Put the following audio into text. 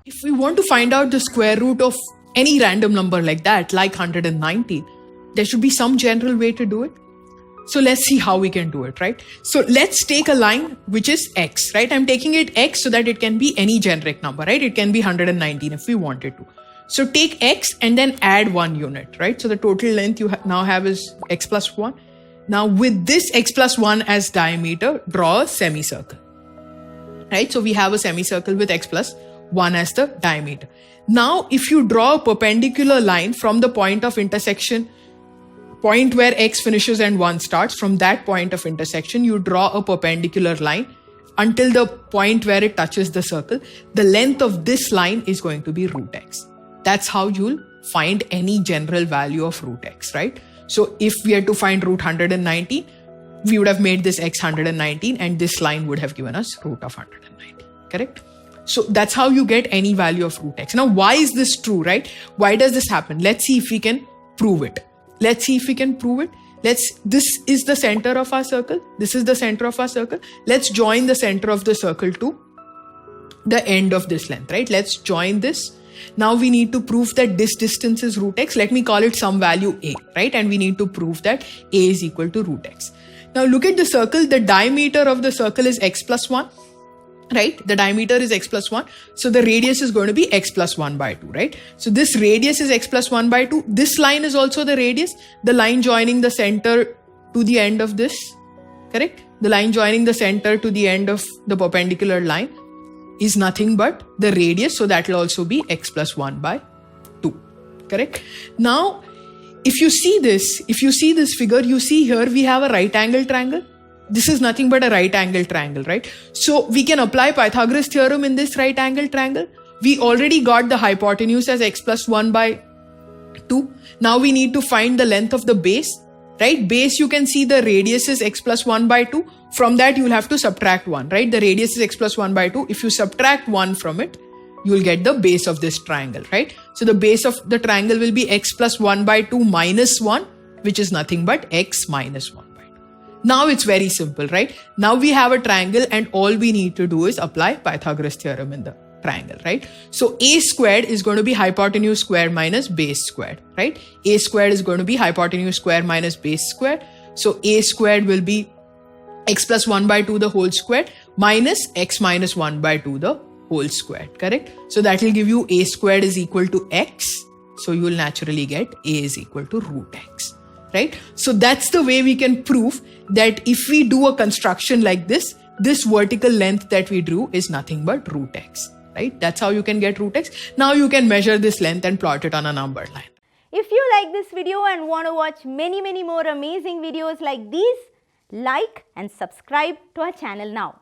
If we want to find out the square root of any random number like that, like 119, there should be some general way to do it. So let's see how we can do it, right? So let's take a line which is x, right? I'm taking it x so that it can be any generic number, right? It can be 119 if we wanted to. So take x and then add 1 unit, right? So the total length you now have is x plus 1. Now with this x plus 1 as diameter, draw a semicircle, right? So we have a semicircle with x plus 1 as the diameter. Now if you draw a perpendicular line from the point of intersection, point where x finishes and 1 starts, from that point of intersection, you draw a perpendicular line until the point where it touches the circle. The length of this line is going to be root x. That's how you'll find any general value of root x, right? So if we had to find root 119, we would have made this x 119 and this line would have given us root of 119, correct? So that's how you get any value of root x. Now, why is this true, right? Why does this happen? Let's see if we can prove it. This is the center of our circle. This is the center of our circle. Let's join the center of the circle to the end of this length, right? Let's join this. Now we need to prove that this distance is root x. Let me call it some value a, right? And we need to prove that a is equal to root x. Now look at the circle. The diameter of the circle is x plus 1, right? The diameter is x plus 1. So the radius is going to be x plus 1 by 2, right? So this radius is x plus 1 by 2. This line is also the radius. The line joining the center to the end of this, correct? The line joining the center to the end of the perpendicular line is nothing but the radius. So that will also be x plus 1 by 2, correct? Now, if you see this figure, you see here we have a right angle triangle. This is nothing but a right angle triangle, right? So we can apply Pythagoras theorem in this right angle triangle. We already got the hypotenuse as x plus 1 by 2. Now we need to find the length of the base, right? Base, you can see the radius is x plus 1 by 2. From that, you will have to subtract 1, right? The radius is x plus 1 by 2. If you subtract 1 from it, you will get the base of this triangle, right? So the base of the triangle will be x plus 1 by 2 minus 1, which is nothing but x minus 1 by 2. Now it's very simple, right? Now we have a triangle and all we need to do is apply Pythagoras theorem in the triangle, right? So a squared is going to be hypotenuse squared minus base squared, right? A squared is going to be hypotenuse squared minus base squared. So a squared will be x plus 1 by 2 the whole squared minus x minus 1 by 2 the whole squared, correct? So that will give you a squared is equal to x. So you will naturally get a is equal to root x, right? So that's the way we can prove that if we do a construction like this vertical length that we drew is nothing but root x, right? That's how you can get root x. Now you can measure this length and plot it on a numbered line. If you like this video and want to watch many more amazing videos like these, like and subscribe to our channel now.